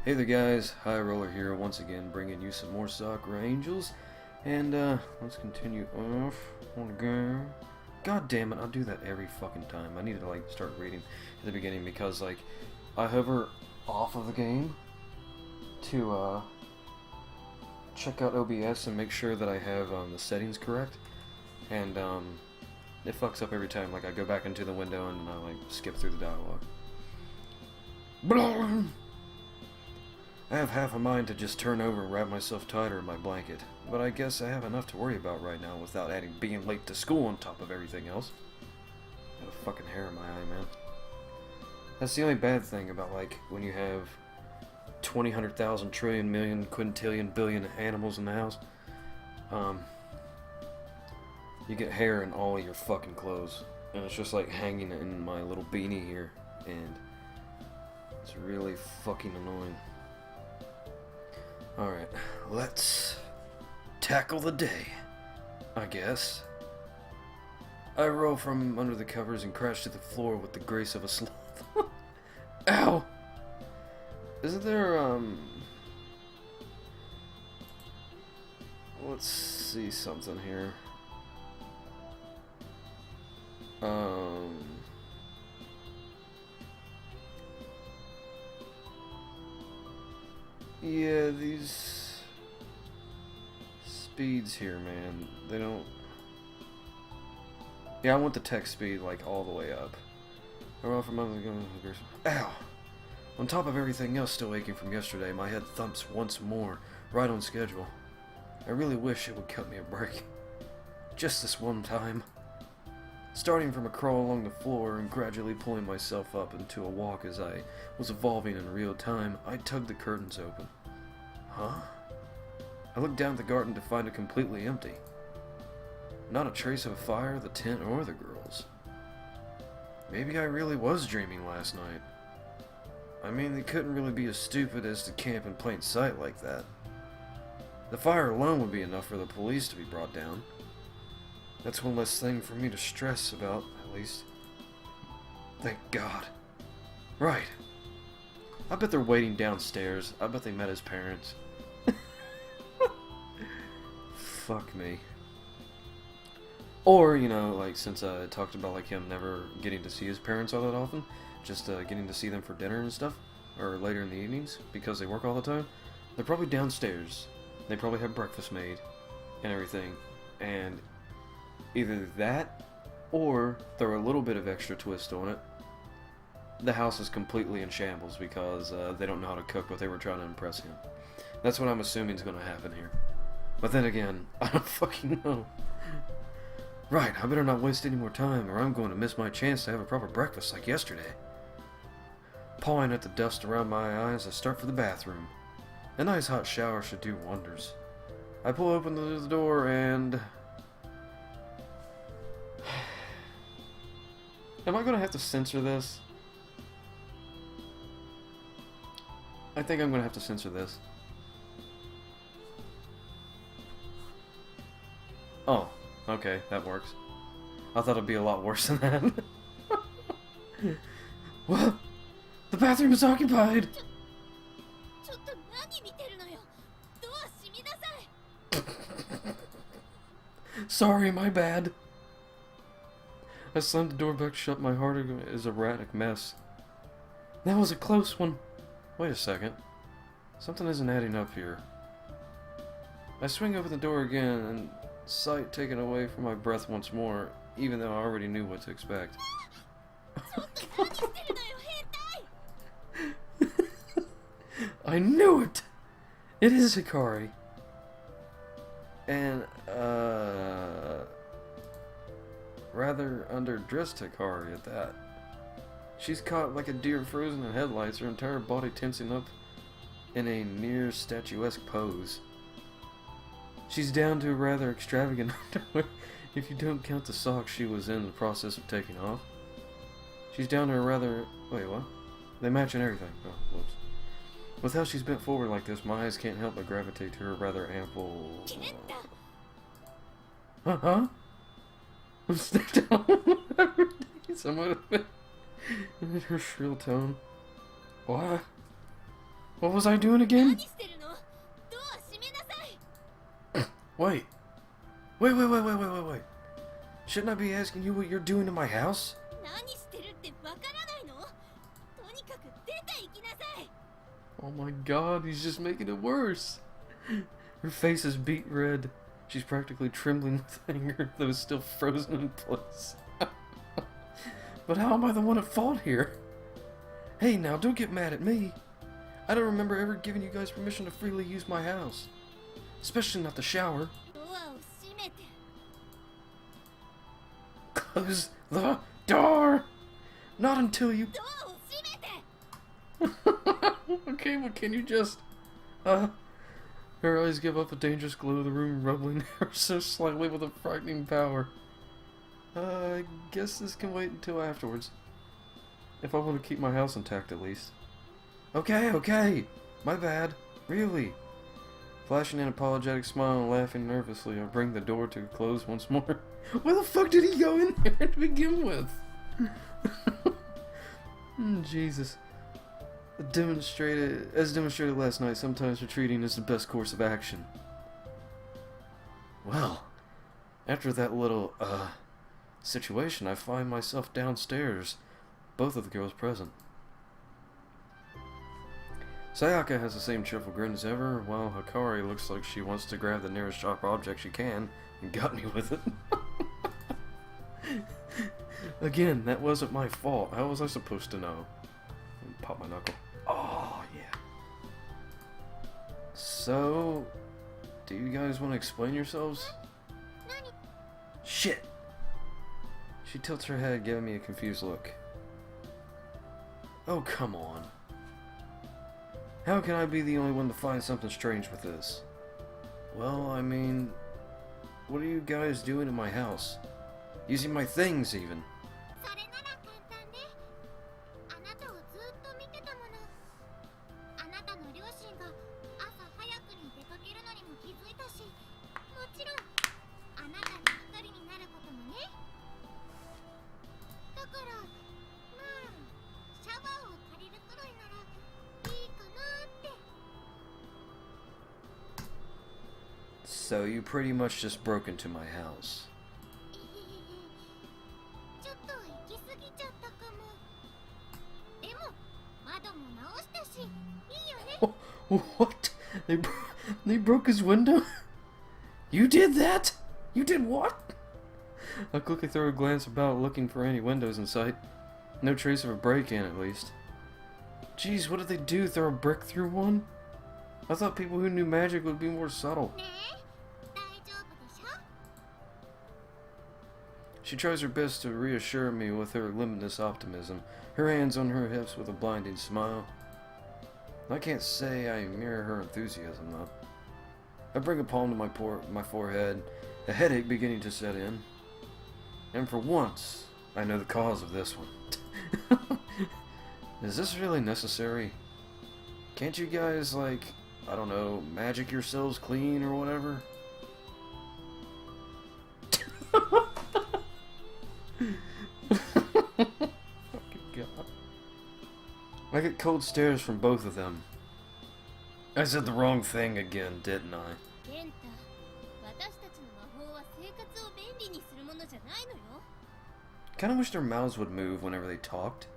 Hey there guys, OIHighRoller here once again bringing you some more Sakura Angels, and let's continue off on the game. God damn it, I do that every fucking time. I need to like start reading at the beginning because like I hover off of the game to check out OBS and make sure that I have the settings correct, and it fucks up every time. Like I go back into the window and I like skip through the dialogue. Blah! I have half a mind to just turn over and wrap myself tighter in my blanket, but I guess I have enough to worry about right now without adding being late to school on top of everything else. Got a fucking hair in my eye, man. That's the only bad thing about, like, when you have 20, 100,000, trillion, million, quintillion, billion animals in the house. You get hair in all of your fucking clothes, and it's just like hanging in my little beanie here, and it's really fucking annoying. Alright, let's tackle the day, I guess. I roll from under the covers and crash to the floor with the grace of a sloth. Ow! Isn't there, let's see something here. Yeah, these speeds here, man, they don't... Yeah, I want the text speed, like, all the way up. Ow! On top of everything else still aching from yesterday, my head thumps once more, right on schedule. I really wish it would cut me a break. Just this one time. Starting from a crawl along the floor and gradually pulling myself up into a walk as I was evolving in real time, I tugged the curtains open. Huh? I looked down at the garden to find it completely empty. Not a trace of a fire, the tent, or the girls. Maybe I really was dreaming last night. I mean, they couldn't really be as stupid as to camp in plain sight like that. The fire alone would be enough for the police to be brought down. That's one less thing for me to stress about, at least. Thank God. Right. I bet they're waiting downstairs. I bet they met his parents. Fuck me. Or, you know, like, since I talked about, like, him never getting to see his parents all that often, just getting to see them for dinner and stuff, or later in the evenings, because they work all the time, they're probably downstairs. They probably have breakfast made and everything, and either that, or throw a little bit of extra twist on it. The house is completely in shambles because they don't know how to cook, but they were trying to impress him. That's what I'm assuming is going to happen here. But then again, I don't fucking know. Right, I better not waste any more time or I'm going to miss my chance to have a proper breakfast like yesterday. Pawing at the dust around my eyes, I start for the bathroom. A nice hot shower should do wonders. I pull open the door and... Am I going to have to censor this? I think I'm going to have to censor this. Oh, okay, that works. I thought it'd be a lot worse than that. What? The bathroom is occupied! Sorry, my bad. I slammed the door back shut. My heart is a erratic mess. That was a close one. Wait a second. Something isn't adding up here. I swing open the door again, and sight taken away from my breath once more, even though I already knew what to expect. I knew it! It is Hikari. And, rather underdressed Hikari at that. She's caught like a deer frozen in headlights, her entire body tensing up in a near statuesque pose. She's down to a rather extravagant underwear, if you don't count the socks she was in the process of taking off. She's down to a rather... Wait, what? They match and everything. Oh, whoops. With how she's bent forward like this, my eyes can't help but gravitate to her rather ample... Huh? I'm still down. Somewhat of it. Her shrill tone. What? What was I doing again? 何してるの？ドア閉めなさい。 Wait. Wait. Shouldn't I be asking you what you're doing in my house? 何してるってわからないの？とにかく出て行きなさい。 Oh my god, he's just making it worse. Her face is beet red. She's practically trembling with anger, though still frozen in place. But how am I the one at fault here? Hey now, don't get mad at me. I don't remember ever giving you guys permission to freely use my house. Especially not the shower. ドアを閉めて。 Close the door! Not until you... ドアを閉めて。 Okay, well can you just... Her eyes give up a dangerous glow, the room rumbling ever so slightly with a frightening power. I guess this can wait until afterwards. If I want to keep my house intact at least. Okay, my bad. Really. Flashing an apologetic smile and laughing nervously, I bring the door to a close once more. Why the fuck did he go in there to begin with? Jesus. As demonstrated last night, sometimes retreating is the best course of action. Well, after that little, situation, I find myself downstairs, both of the girls present. Sayaka has the same cheerful grin as ever, while Hikari looks like she wants to grab the nearest sharp object she can, and got me with it. Again, that wasn't my fault. How was I supposed to know? Pop my knuckle. Oh, yeah. So, do you guys want to explain yourselves? Shit! She tilts her head, giving me a confused look. Oh, come on. How can I be the only one to find something strange with this? Well, I mean, what are you guys doing in my house? Using my things, even. それなら簡単ね。あなたをずっと見てたもの。あなたの両親が朝早くに出かけるのにも気づいたし、もちろんあなたに一人になることもね。だから、まあ、シャワーを借りるくらいならいいかなって。 So you pretty much just broke into my house. ちょっと行き過ぎちゃったかも。でも窓も直したし、いいよね。 What? They broke his window? You did that? You did what? I quickly throw a glance about looking for any windows in sight. No trace of a break-in, at least. Jeez, what did they do? Throw a brick through one? I thought people who knew magic would be more subtle. ねえ、大丈夫でしょ？ She tries her best to reassure me with her limitless optimism, her hands on her hips with a blinding smile. I can't say I mirror her enthusiasm, though. I bring a palm to my forehead, a headache beginning to set in. And for once, I know the cause of this one. Is this really necessary? Can't you guys, like, I don't know, magic yourselves clean or whatever? Fucking God. I get cold stares from both of them. I said the wrong thing again, didn't I? ケンタ、私たちの魔法は生活を便利にするものじゃないのよ。 Kinda wish their mouths would move whenever they talked.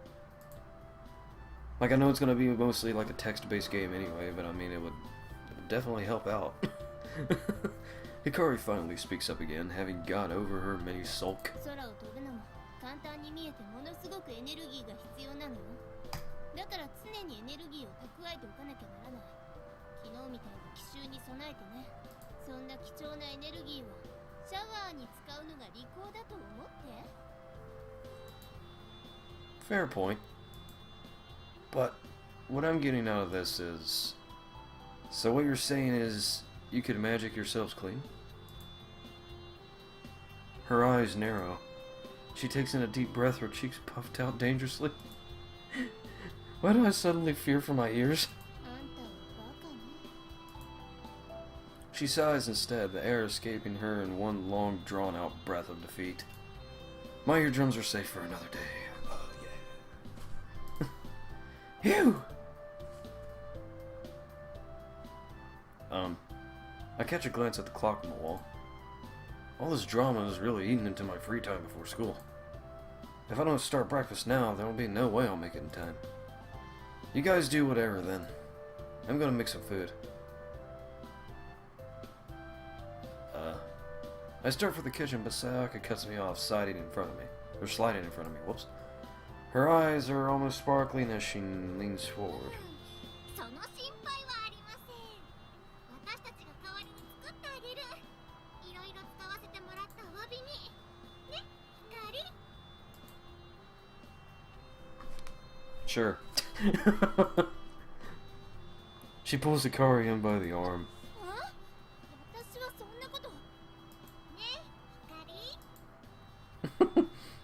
Like, I know it's gonna be mostly like a text-based game anyway, but I mean, it would definitely help out. Hikari finally speaks up again, having got over her mini sulk. 空を飛ぶのも簡単に見えてものすごくエネルギーが必要なのよ。だから常にエネルギーを蓄えておかなきゃならない。昨日みたいな奇襲に備えてね。そんな貴重なエネルギーをシャワーに使うのが利口だと思って。 Fair point. But what I'm getting out of this is... So what you're saying is you could magic yourselves clean? Her eyes narrow. She takes in a deep breath, her cheeks puffed out dangerously. Why do I suddenly fear for my ears? あんたはバカね。 She sighs instead, the air escaping her in one long, drawn-out breath of defeat. My eardrums are safe for another day. Oh, yeah. Phew! I catch a glance at the clock on the wall. All this drama is really eating into my free time before school. If I don't start breakfast now, there will be no way I'll make it in time. You guys do whatever then. I'm gonna make some food. I start for the kitchen, but Sayaka cuts me off, sliding in front of me. Whoops. Her eyes are almost sparkling as she leans forward. Sure. She pulls Hikari in by the arm.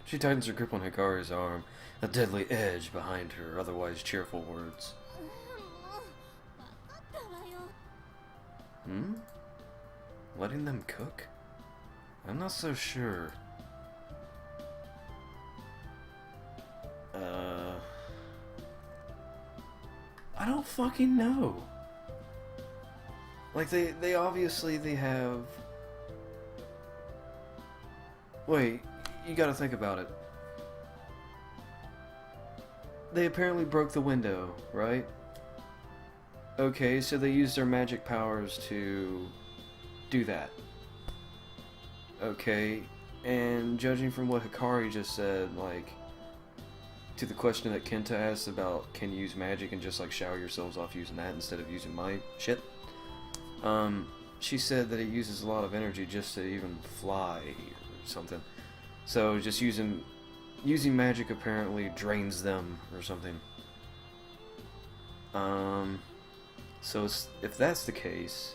She tightens her grip on Hikari's arm, a deadly edge behind her otherwise cheerful words. Letting them cook? I'm not so sure. I don't fucking know. Like, they obviously, they have... Wait, you gotta think about it. They apparently broke the window, right? Okay, so they used their magic powers to do that. Okay, and judging from what Hikari just said, like, to the question that Kenta asked about can you use magic and just like shower yourselves off using that instead of using my shit, she said that it uses a lot of energy just to even fly or something. So just using magic apparently drains them or something. So if that's the case,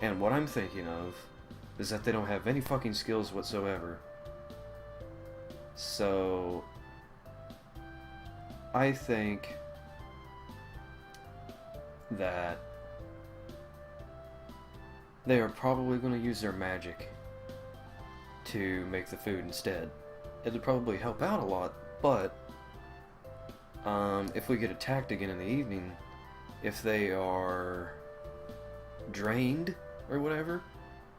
and what I'm thinking of is that they don't have any fucking skills whatsoever. So I think that they are probably going to use their magic to make the food instead. It'd probably help out a lot, but if we get attacked again in the evening, if they are drained or whatever,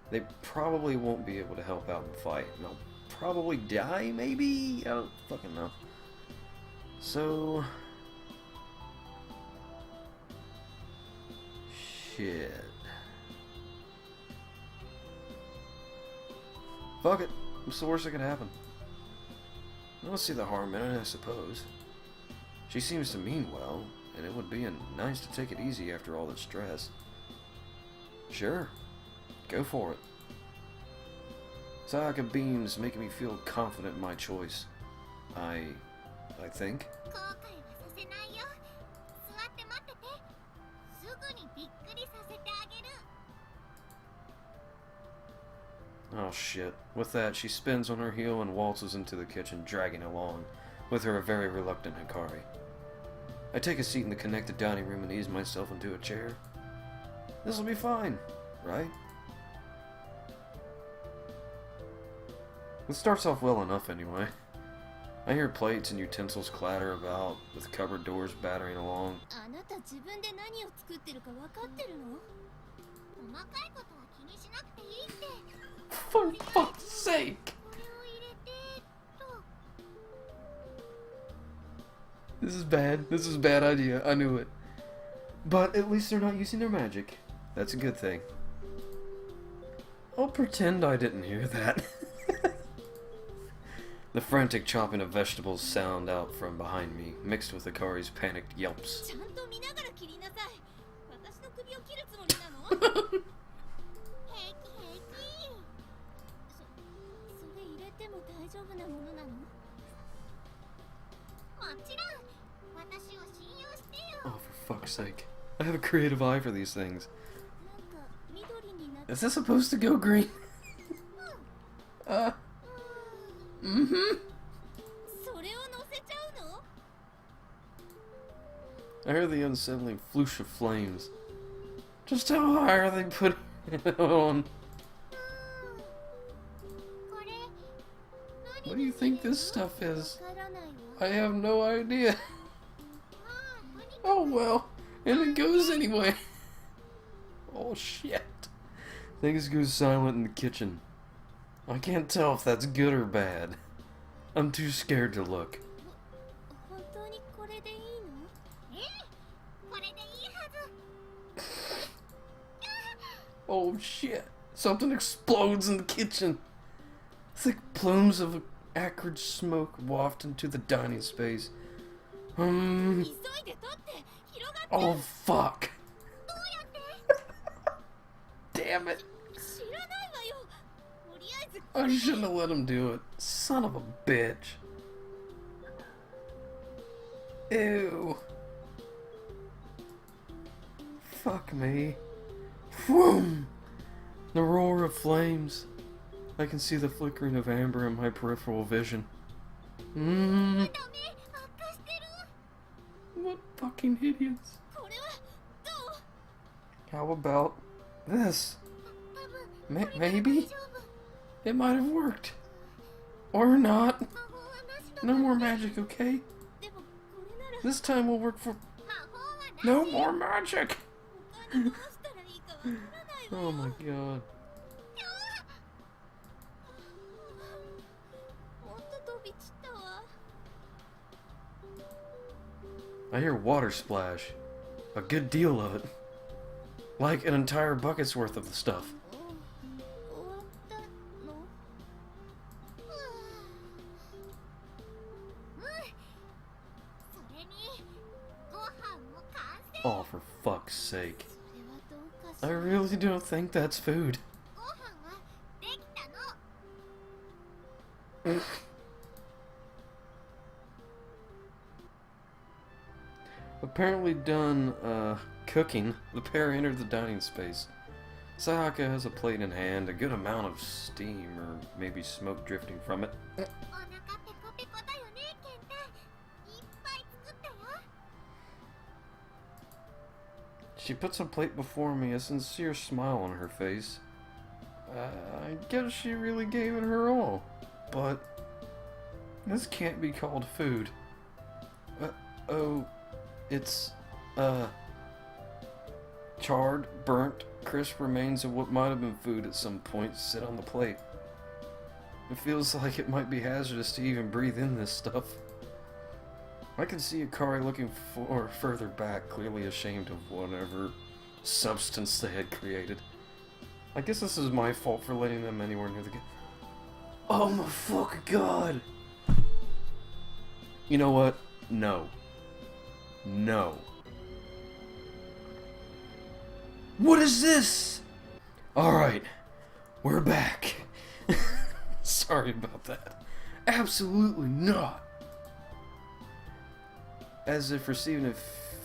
they probably won't be able to help out in the fight. And they'll probably die, maybe? I don't fucking know. So... shit. Fuck it. What's the worst that could happen? I don't see the harm in it, I suppose. She seems to mean well, and it would be nice to take it easy after all the stress. Sure. Go for it. Sayaka beams, making me feel confident in my choice. I think. Oh shit. With that, she spins on her heel and waltzes into the kitchen, dragging along, with her a very reluctant Hikari. I take a seat in the connected dining room and ease myself into a chair. This'll be fine, right? It starts off well enough anyway. I hear plates and utensils clatter about, with cupboard doors battering along. For fuck's sake! This is bad. This is a bad idea. I knew it. But at least they're not using their magic. That's a good thing. I'll pretend I didn't hear that. The frantic chopping of vegetables sound out from behind me, mixed with Hikari's panicked yelps. Oh, for fuck's sake. I have a creative eye for these things. Is this supposed to go green? I hear the unsettling floosh of flames. Just how high are they putting it on? What do you think this stuff is? I have no idea. Oh well, and it goes anyway. Oh shit. Things go silent in the kitchen. I can't tell if that's good or bad. I'm too scared to look. 本当にこれでいいの？ええ、これでいいはず。Oh shit. Something explodes in the kitchen. Thick plumes of acrid smoke waft into the dining space. 急いで取って広がって。 Oh fuck. どうやって？ Damn it. 知らないわよ。とりあえず I shouldn't have let him do it. Son of a bitch. Ew. Fuck me. Whoom! The roar of flames. I can see the flickering of amber in my peripheral vision. ダメ、悪化してる。 What fucking idiots. これはどう？ How about this? 多分 Maybe? 大丈夫。 It might have worked. Or not. 魔法はなしだ。 No more magic, okay? でもこれなら This time will work for... 魔法はなし。 No more magic! 他にどうしたらいいかわからないわよ。 Oh my god. もっと飛び散ったわ。 I hear water splash. A good deal of it. Like an entire bucket's worth of the stuff. 終わったの？それにご飯も完成。 Oh, for fuck's sake. それはどうかし I ら。 really don't think that's food. ご飯はできたの。 Apparently done, cooking, the pair entered the dining space. Sayaka has a plate in hand, a good amount of steam, or maybe smoke drifting from it. お腹ペコペコだよね、ケンタ。いっぱい作ったよ。 She puts a plate before me, a sincere smile on her face. I guess she really gave it her all. But this can't be called food. Oh, it's, charred, burnt, crisp remains of what might have been food at some point sit on the plate. It feels like it might be hazardous to even breathe in this stuff. I can see Akari looking for further back, clearly ashamed of whatever substance they had created. I guess this is my fault for letting them anywhere near the Oh my fucking god! You know what? No. No. What is this? Alright. We're back. Sorry about that. Absolutely not. As if receiving a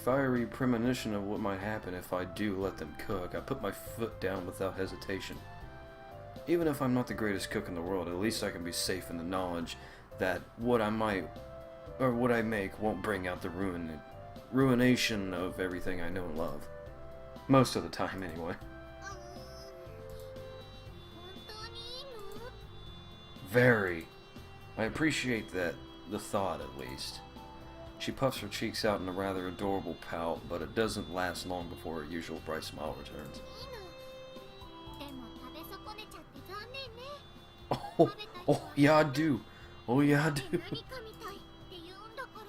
fiery premonition of what might happen if I do let them cook, I put my foot down without hesitation. Even if I'm not the greatest cook in the world, at least I can be safe in the knowledge that what I make won't bring out the ruination of everything I know and love. Most of the time, anyway. 本当にいいの？ Very. I appreciate that, the thought at least. She puffs her cheeks out in a rather adorable pout, but it doesn't last long before her usual bright smile returns. いいの。でも食べ損ねちゃって残念ね。 Oh, yeah, I do. Oh, yeah, I do. 何かみたいって言うんだから。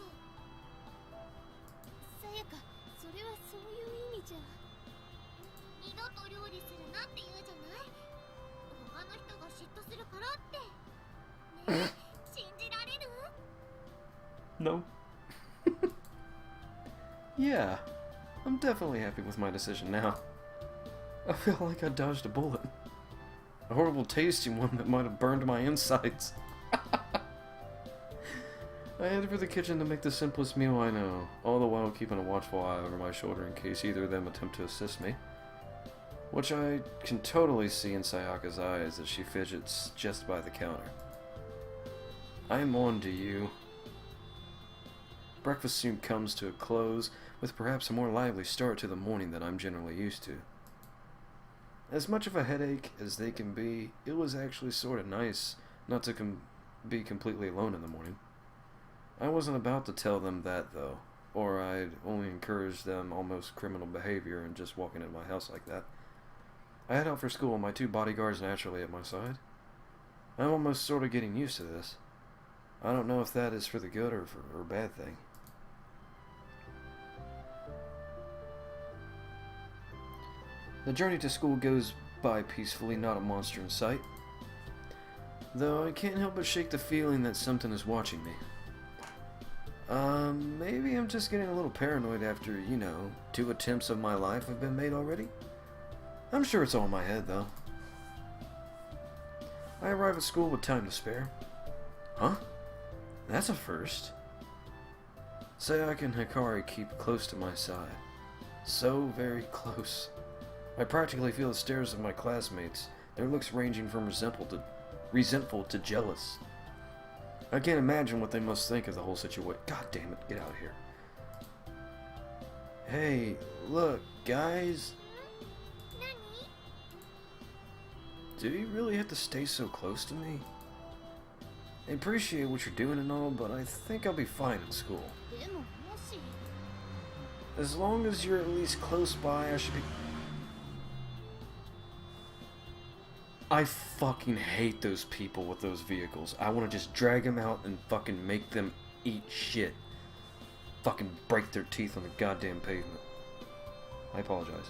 さやか、それはそういう意味じゃ。二度と料理するなって言うじゃない。他の人が嫉妬するからって。ねえ、信じられる？ No. Yeah, I'm definitely happy with my decision now. I feel like I dodged a bullet. A horrible tasting one that might have burned my insides. I headed for the kitchen to make the simplest meal I know, all the while keeping a watchful eye over my shoulder in case either of them attempt to assist me. Which I can totally see in Sayaka's eyes as she fidgets just by the counter. I'm on to you. Breakfast soon comes to a close, with perhaps a more lively start to the morning than I'm generally used to. As much of a headache as they can be, it was actually sort of nice not to be completely alone in the morning. I wasn't about to tell them that, though, or I'd only encourage them almost criminal behavior and just walking into my house like that. I head out for school, my 2 bodyguards naturally at my side. I'm almost sort of getting used to this. I don't know if that is for the good or a bad thing. The journey to school goes by peacefully, not a monster in sight. Though I can't help but shake the feeling that something is watching me. Maybe I'm just getting a little paranoid after, 2 attempts of my life have been made already? I'm sure it's all in my head, though. I arrive at school with time to spare. Huh? That's a first. Sayaka and Hikari keep close to my side. So very close. I practically feel the stares of my classmates, their looks ranging from resentful to jealous. I can't imagine what they must think of the whole situation. God damn it, get out of here. Hey, look, guys. Do you really have to stay so close to me? I appreciate what you're doing and all, but I think I'll be fine in school. As long as you're at least close by, I should be... I fucking hate those people with those vehicles. I want to just drag them out and fucking make them eat shit. Fucking break their teeth on the goddamn pavement. I apologize.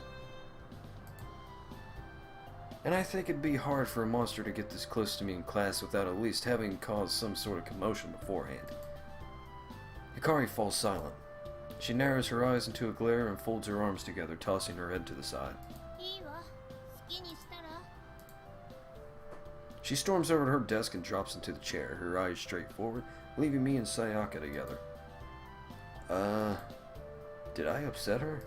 And I think it'd be hard for a monster to get this close to me in class without at least having caused some sort of commotion beforehand. Hikari falls silent. She narrows her eyes into a glare and folds her arms together, tossing her head to the side. She storms over to her desk and drops into the chair, her eyes straight forward, leaving me and Sayaka together. Did I upset her?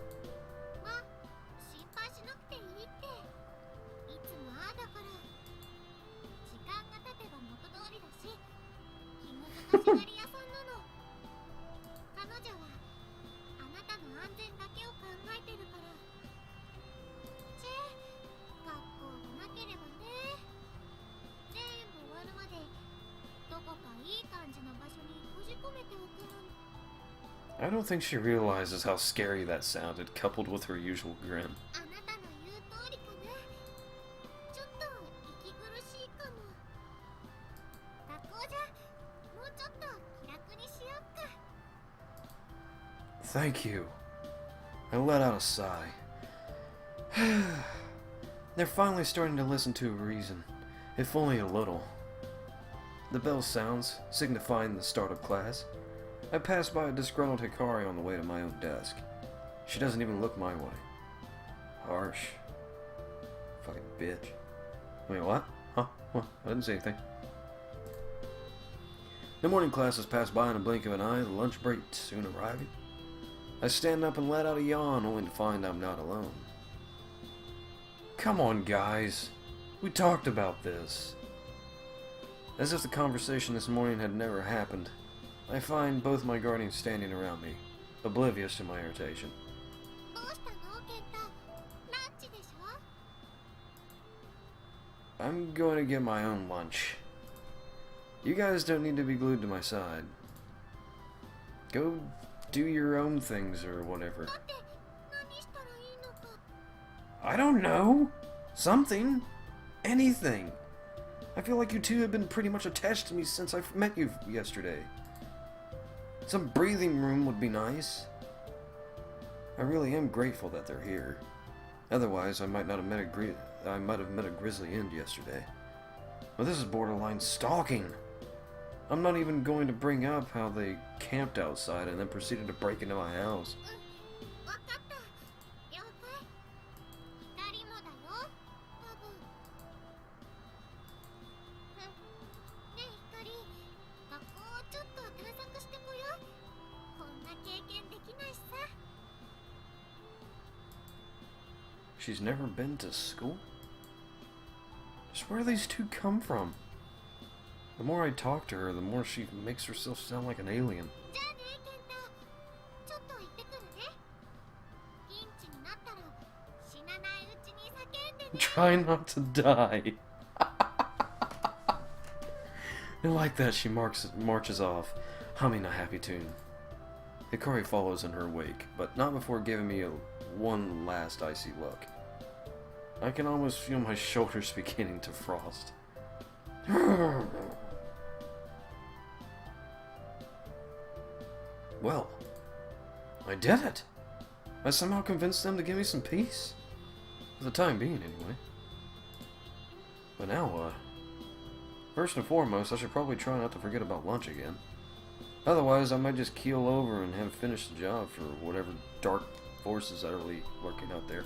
I don't think she realizes how scary that sounded, coupled with her usual grin. Thank you. I let out a sigh. They're finally starting to listen to reason, if only a little. The bell sounds, signifying the start of class. I pass by a disgruntled Hikari on the way to my own desk. She doesn't even look my way. Harsh. Fucking bitch. Wait, what? Huh? What? I didn't say anything. The morning classes pass by in a blink of an eye, the lunch break soon arriving. I stand up and let out a yawn, only to find I'm not alone. Come on, guys. We talked about this. As if the conversation this morning had never happened, I find both my guardians standing around me, oblivious to my irritation. I'm going to get my own lunch. You guys don't need to be glued to my side. Go do your own things or whatever. I don't know. Something. Anything. I feel like you two have been pretty much attached to me since I met you yesterday. Some breathing room would be nice. I really am grateful that they're here. Otherwise, I might have met a grisly end yesterday. But this is borderline stalking. I'm not even going to bring up how they camped outside and then proceeded to break into my house. She's never been to school? Just where do these two come from? The more I talk to her, the more she makes herself sound like an alien. Try not to die. And like that, she marches off, humming a happy tune. Hikari follows in her wake, but not before giving me one last icy look. I can almost feel my shoulders beginning to frost. Well, I did it! I somehow convinced them to give me some peace. For the time being, anyway. But now what? First and foremost, I should probably try not to forget about lunch again. Otherwise, I might just keel over and have finished the job for whatever dark forces are really working out there.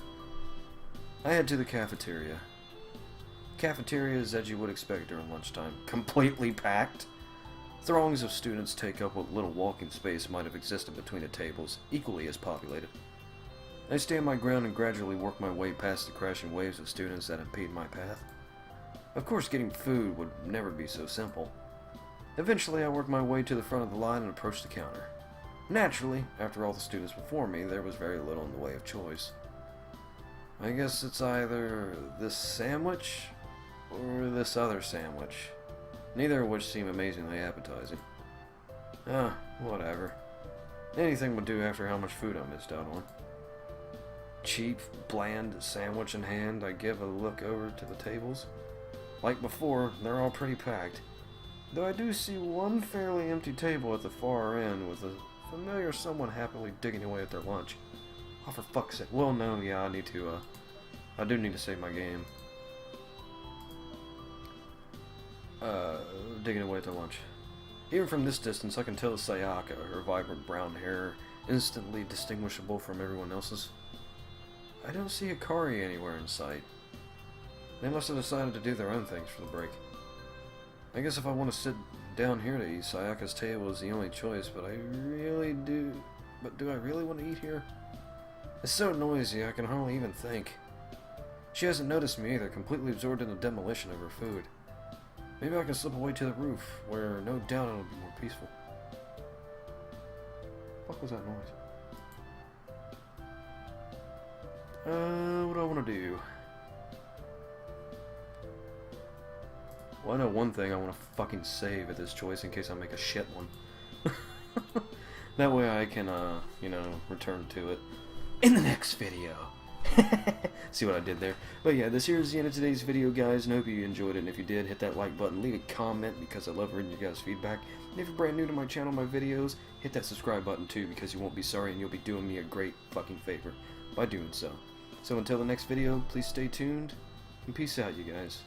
I head to the cafeteria. Cafeteria is as you would expect during lunchtime. Completely packed. Throngs of students take up what little walking space might have existed between the tables, equally as populated. I stand my ground and gradually work my way past the crashing waves of students that impede my path. Of course, getting food would never be so simple. Eventually, I work my way to the front of the line and approach the counter. Naturally, after all the students before me, there was very little in the way of choice. I guess it's either this sandwich or this other sandwich, neither of which seem amazingly appetizing. Whatever. Anything would do after how much food I missed out on. Cheap, bland sandwich in hand, I give a look over to the tables. Like before, they're all pretty packed. Though I do see one fairly empty table at the far end with a familiar someone happily digging away at their lunch. Oh, for fuck's sake. Well, no, yeah, I do need to save my game. Digging away at their lunch. Even from this distance, I can tell Sayaka, her vibrant brown hair, instantly distinguishable from everyone else's. I don't see Hikari anywhere in sight. They must have decided to do their own things for the break. I guess if I want to sit down here to eat, Sayaka's table is the only choice, but do I really want to eat here? It's so noisy, I can hardly even think. She hasn't noticed me either, completely absorbed in the demolition of her food. Maybe I can slip away to the roof, where no doubt it'll be more peaceful. What was that noise? What do I want to do? Well, I know one thing, I want to fucking save at this choice in case I make a shit one. That way I can, return to it in the next video. See what I did there? But yeah, this here is the end of today's video, guys, and I hope you enjoyed it. And if you did, hit that like button, leave a comment because I love reading your guys' feedback. And if you're brand new to my channel, my videos, hit that subscribe button too because you won't be sorry and you'll be doing me a great fucking favor by doing so. So until the next video, please stay tuned and peace out, you guys.